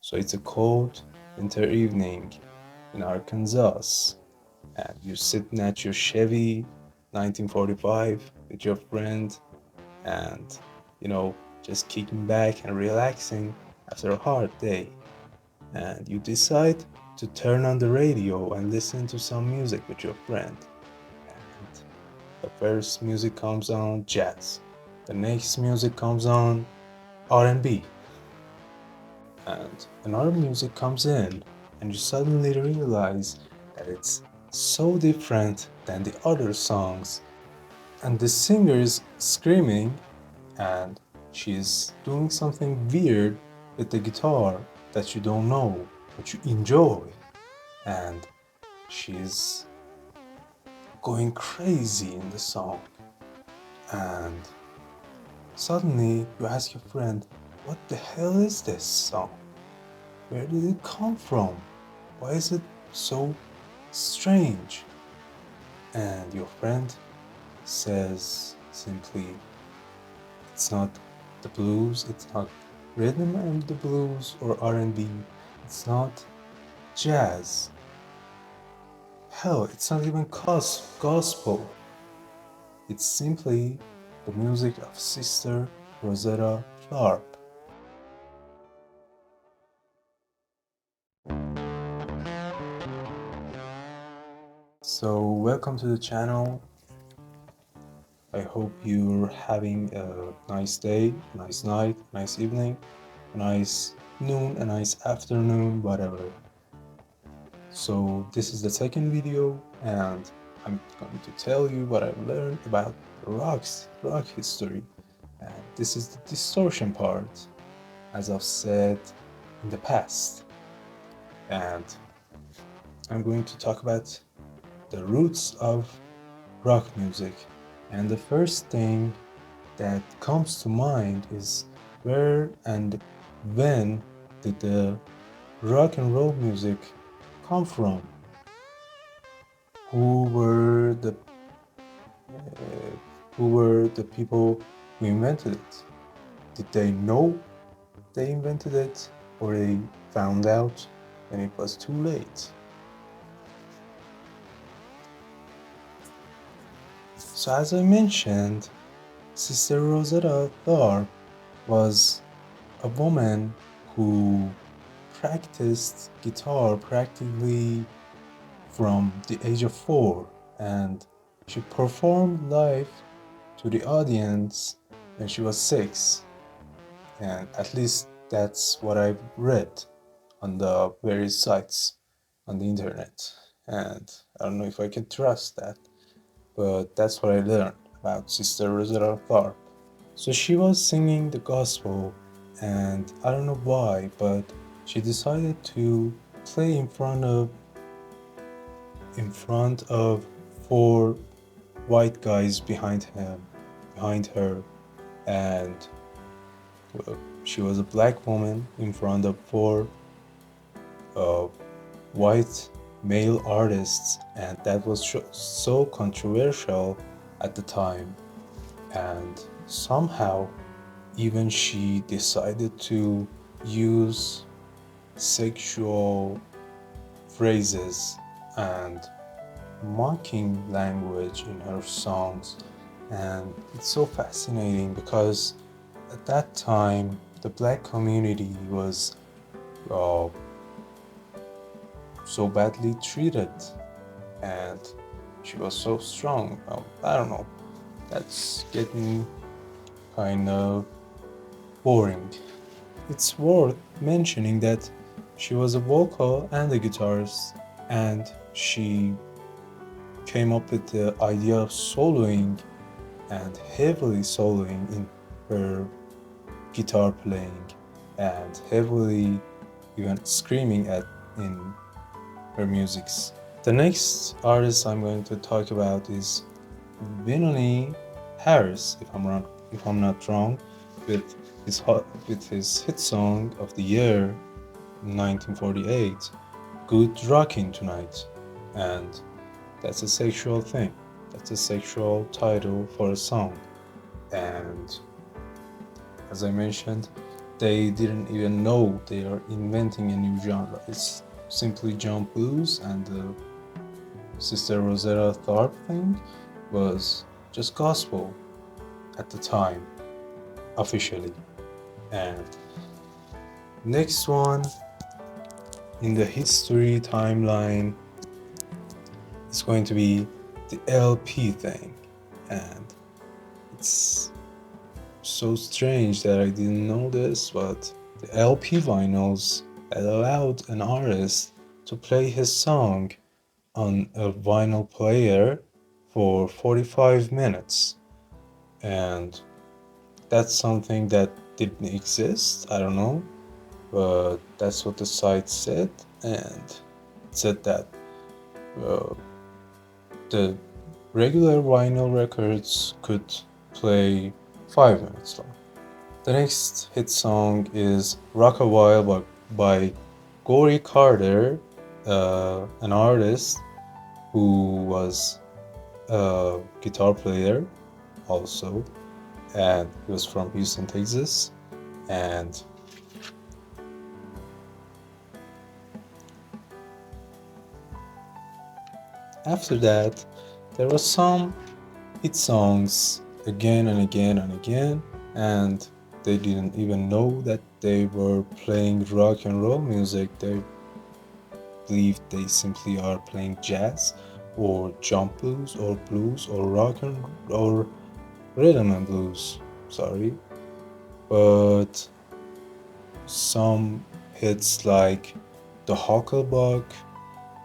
So it's a cold winter evening in Arkansas, and you're sitting at your Chevy 1945 with your friend, and you know, just kicking back and relaxing after a hard day. And you decide to turn on the radio and listen to some music with your friend. And the first music comes on jazz. The next music comes on R&B. And another music comes in, and you suddenly realize that it's so different than the other songs. And the singer is screaming, and she's doing something weird with the guitar that you don't know, but you enjoy. And she's going crazy in the song. And suddenly you ask your friend, what the hell is this song? Where did it come from? Why is it so strange? And your friend says simply, it's not the blues, it's not rhythm and the blues or R&B, it's not jazz. Hell, it's not even gospel. It's simply the music of Sister Rosetta Tharpe. So, welcome to the channel. I hope you're having a nice day, nice night, nice evening, a nice noon, a nice afternoon, whatever. So this is the second video, and I'm going to tell you what I've learned about rock history. And this is the distortion part, as I've said in the past. And I'm going to talk about the roots of rock music. And the first thing that comes to mind is where and when did the rock and roll music come from? Who were the who were the people who invented it? Did they know they invented it, or they found out when it was too late? So as I mentioned, Sister Rosetta Tharpe was a woman who practiced guitar practically from the age of 4, and she performed live to the audience when she was 6. And at least that's what I've read on the various sites on the internet. And I don't know if I can trust that, but that's what I learned about Sister Rosetta Tharpe. So she was singing the gospel, and I don't know why, but she decided to play in front of 4 white guys behind her, and well, she was a black woman in front of 4 uh, white male artists, and that was so controversial at the time. And somehow, even she decided to use sexual phrases and mocking language in her songs. And it's so fascinating because at that time the black community was uh, so badly treated, and she was so strong. I don't know, that's getting kind of boring. It's worth mentioning that she was a vocal and a guitarist, and she came up with the idea of soloing and heavily soloing in her guitar playing, and heavily even screaming at in her musics. The next artist I'm going to talk about is Vinony Harris, if I'm not wrong, with his hit song of the year 1948, "Good Rockin' Tonight," and that's a sexual thing. That's a sexual title for a song, and as I mentioned, They didn't even know they are inventing a new genre. It's simply jump blues, and the Sister Rosetta Tharpe thing was just gospel at the time, officially. And next one in the history timeline is going to be the LP thing. And it's so strange that I didn't know this, but the LP vinyls had allowed an artist to play his song on a vinyl player for 45 minutes. And that's something that didn't exist, I don't know, but that's what the site said. And it said that uh, the regular vinyl records could play 5 minutes long. The next hit song is Rock a While by Gory Carter, an artist who was a guitar player also, and he was from Houston, Texas. And after that, there was some hit songs again and again and again, and they didn't even know that they were playing rock and roll music. They believed they simply are playing jazz or jump blues or rock and or rhythm and blues. Sorry, but some hits like the Hucklebuck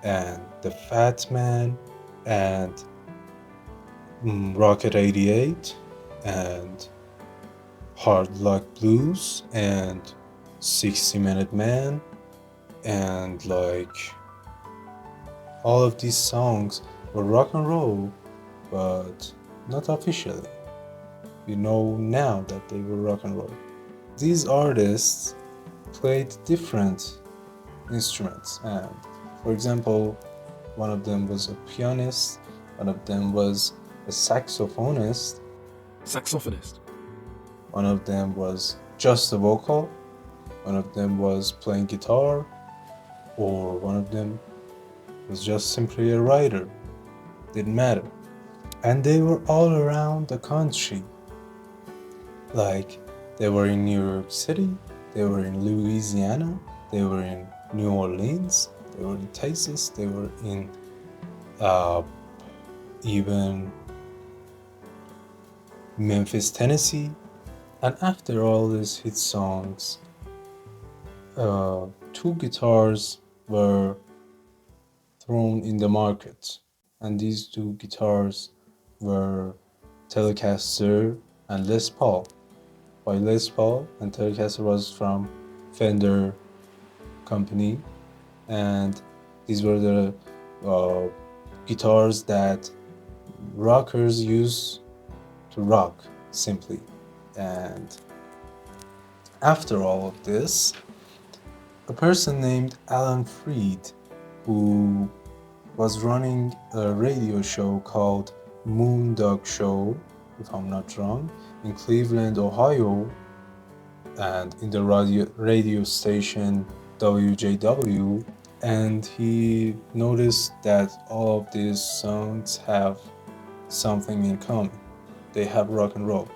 and the Fat Man and Rocket 88 and Hard Luck Blues and 60-Minute Man and like all of these songs were rock and roll, but not officially. We know now that they were rock and roll. These artists played different instruments, and for example, one of them was a pianist, one of them was a saxophonist, one of them was just a vocal, one of them was playing guitar, or one of them was just simply a writer. Didn't matter. And they were all around the country. Like, they were in New York City, they were in Louisiana, they were in New Orleans, they were in Texas, they were in even Memphis, Tennessee. And after all these hit songs, two guitars were thrown in the market. And these two guitars were Telecaster and Les Paul. By Les Paul, and Telecaster was from Fender company. And these were the guitars that rockers use to rock, simply. And after all of this, a person named Alan Freed, who was running a radio show called Moondog Show, if I'm not wrong, in Cleveland, Ohio, and in the radio station WJW, and he noticed that all of these songs have something in common. They have rock and roll.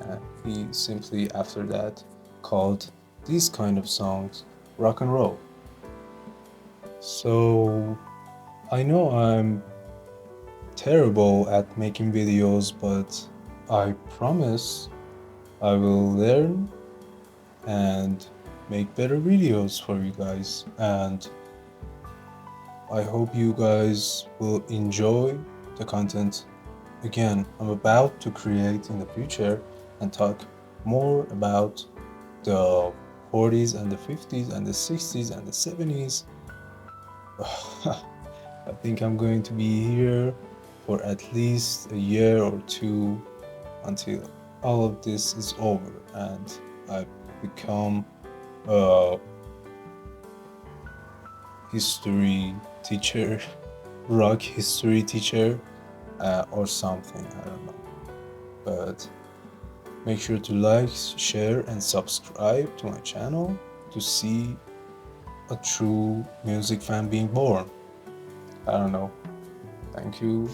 And he simply, after that, called these kind of songs rock and roll. So I know I'm terrible at making videos, but I promise I will learn and make better videos for you guys. And I hope you guys will enjoy the content again I'm about to create in the future and talk more about the 40s and the 50s and the 60s and the 70s. I think I'm going to be here for at least a year or two until all of this is over and I become a history teacher, rock history teacher, or something. I don't know. But Make sure to like, share, and subscribe to my channel to see a true music fan being born. I don't know. Thank you.